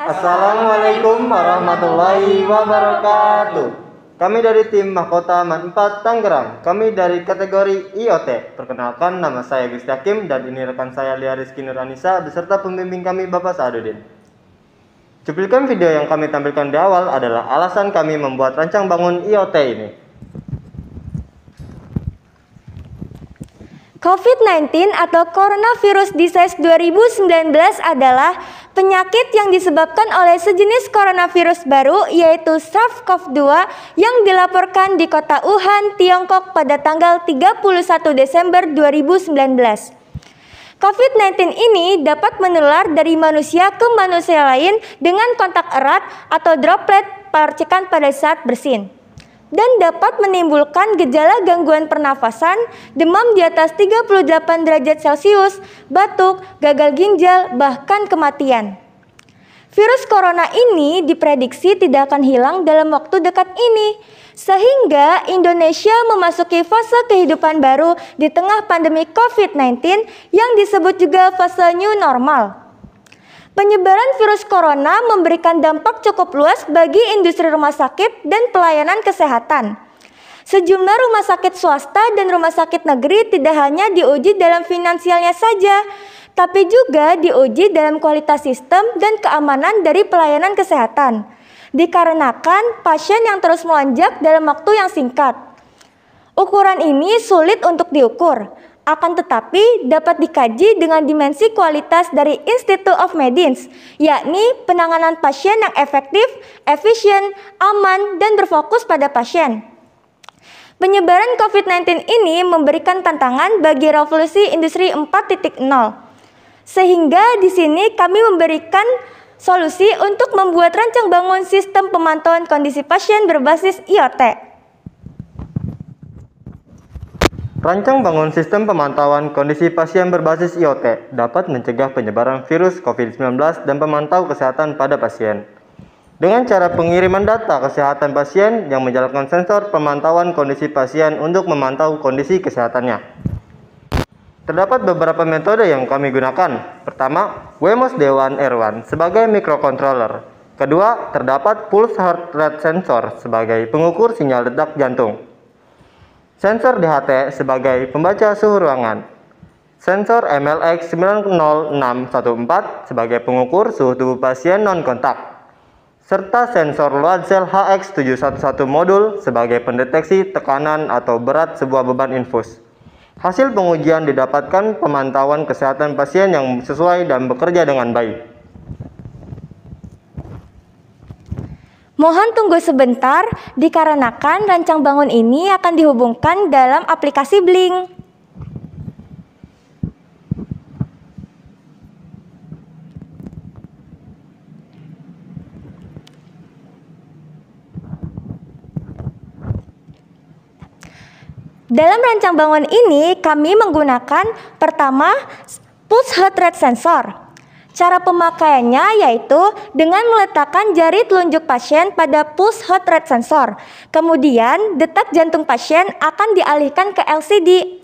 Assalamualaikum warahmatullahi wabarakatuh. Kami dari tim Mahkota Man 4 Tangerang. Kami dari kategori IoT. Perkenalkan, nama saya Gusti Hakim dan ini rekan saya Lia Rizky Nuranisa beserta pembimbing kami Bapak Sa'adudin. Cuplikan video yang kami tampilkan di awal adalah alasan kami membuat rancang bangun IoT ini. COVID-19 atau Coronavirus Disease 2019 adalah penyakit yang disebabkan oleh sejenis coronavirus baru yaitu SARS-CoV-2 yang dilaporkan di kota Wuhan, Tiongkok pada tanggal 31 Desember 2019. COVID-19 ini dapat menular dari manusia ke manusia lain dengan kontak erat atau droplet percikan pada saat bersin, dan dapat menimbulkan gejala gangguan pernafasan, demam di atas 38 derajat Celcius, batuk, gagal ginjal, bahkan kematian. Virus corona ini diprediksi tidak akan hilang dalam waktu dekat ini, sehingga Indonesia memasuki fase kehidupan baru di tengah pandemi COVID-19 yang disebut juga fase new normal. Penyebaran virus corona memberikan dampak cukup luas bagi industri rumah sakit dan pelayanan kesehatan. Sejumlah rumah sakit swasta dan rumah sakit negeri tidak hanya diuji dalam finansialnya saja, tapi juga diuji dalam kualitas sistem dan keamanan dari pelayanan kesehatan, dikarenakan pasien yang terus melonjak dalam waktu yang singkat. Ukuran ini sulit untuk diukur, akan tetapi dapat dikaji dengan dimensi kualitas dari Institute of Medicine, yakni penanganan pasien yang efektif, efisien, aman, dan berfokus pada pasien. Penyebaran COVID-19 ini memberikan tantangan bagi revolusi industri 4.0, sehingga di sini kami memberikan solusi untuk membuat rancang bangun sistem pemantauan kondisi pasien berbasis IoT. Rancang bangun sistem pemantauan kondisi pasien berbasis IoT dapat mencegah penyebaran virus COVID-19 dan memantau kesehatan pada pasien. Dengan cara pengiriman data kesehatan pasien yang menjalankan sensor pemantauan kondisi pasien untuk memantau kondisi kesehatannya. Terdapat beberapa metode yang kami gunakan. Pertama, Wemos D1R1 sebagai microcontroller. Kedua, terdapat pulse heart rate sensor sebagai pengukur sinyal detak jantung. Sensor DHT sebagai pembaca suhu ruangan. Sensor MLX90614 sebagai pengukur suhu tubuh pasien non-kontak. Serta sensor Loadscell HX711 modul sebagai pendeteksi tekanan atau berat sebuah beban infus. Hasil pengujian didapatkan pemantauan kesehatan pasien yang sesuai dan bekerja dengan baik. Mohon tunggu sebentar, dikarenakan rancang bangun ini akan dihubungkan dalam aplikasi Blink. Dalam rancang bangun ini, kami menggunakan pertama, pulse heart rate sensor. Cara pemakaiannya yaitu dengan meletakkan jari telunjuk pasien pada pulse heart rate sensor. Kemudian detak jantung pasien akan dialihkan ke LCD.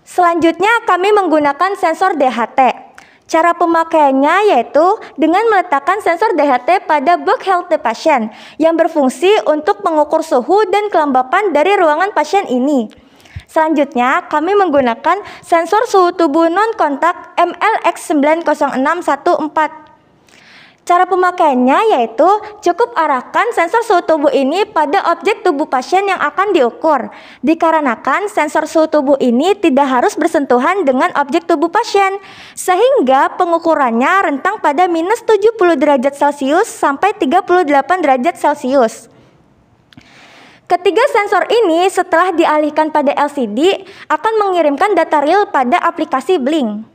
Selanjutnya kami menggunakan sensor DHT. Cara pemakaiannya yaitu dengan meletakkan sensor DHT pada box healthy pasien yang berfungsi untuk mengukur suhu dan kelembapan dari ruangan pasien ini. Selanjutnya, kami menggunakan sensor suhu tubuh non-kontak MLX90614. Cara pemakaiannya yaitu cukup arahkan sensor suhu tubuh ini pada objek tubuh pasien yang akan diukur, dikarenakan sensor suhu tubuh ini tidak harus bersentuhan dengan objek tubuh pasien, sehingga pengukurannya rentang pada minus 70 derajat Celcius sampai 38 derajat Celcius. Ketiga sensor ini setelah dialihkan pada LCD akan mengirimkan data real pada aplikasi Blink.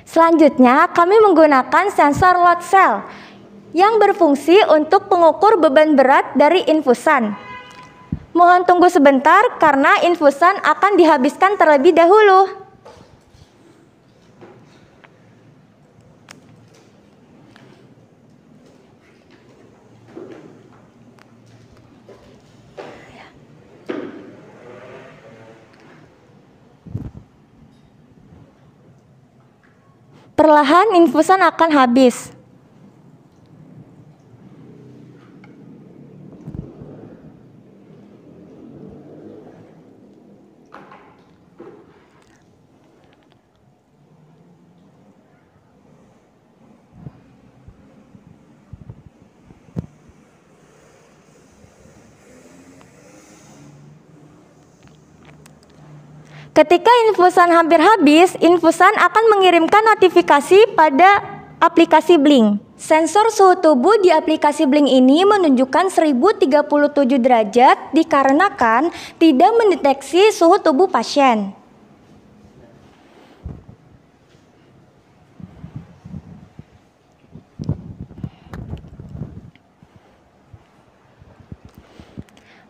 Selanjutnya, kami menggunakan sensor Loadscell yang berfungsi untuk mengukur beban berat dari infusan. Mohon tunggu sebentar karena infusan akan dihabiskan terlebih dahulu. Perlahan infusan akan habis. Ketika infusan hampir habis, infusan akan mengirimkan notifikasi pada aplikasi Blink. Sensor suhu tubuh di aplikasi Blink ini menunjukkan 1037 derajat dikarenakan tidak mendeteksi suhu tubuh pasien.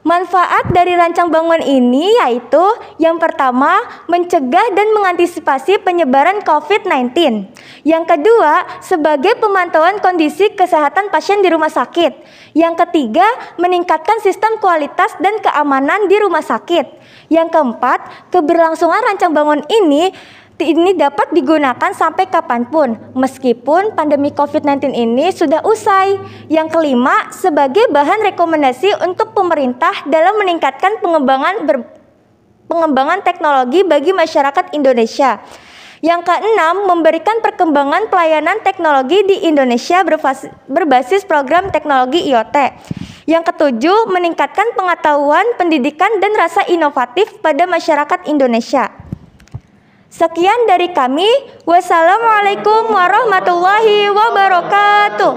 Manfaat dari rancang bangun ini yaitu yang pertama, mencegah dan mengantisipasi penyebaran COVID-19. Yang kedua, sebagai pemantauan kondisi kesehatan pasien di rumah sakit. Yang ketiga, meningkatkan sistem kualitas dan keamanan di rumah sakit. Yang keempat, keberlangsungan rancang bangun ini dapat digunakan sampai kapanpun, meskipun pandemi COVID-19 ini sudah usai. Yang kelima, sebagai bahan rekomendasi untuk pemerintah dalam meningkatkan pengembangan teknologi bagi masyarakat Indonesia. Yang keenam, memberikan perkembangan pelayanan teknologi di Indonesia berbasis program teknologi IoT. Yang ketujuh, meningkatkan pengetahuan, pendidikan, dan rasa inovatif pada masyarakat Indonesia. Sekian dari kami. Wassalamualaikum warahmatullahi wabarakatuh.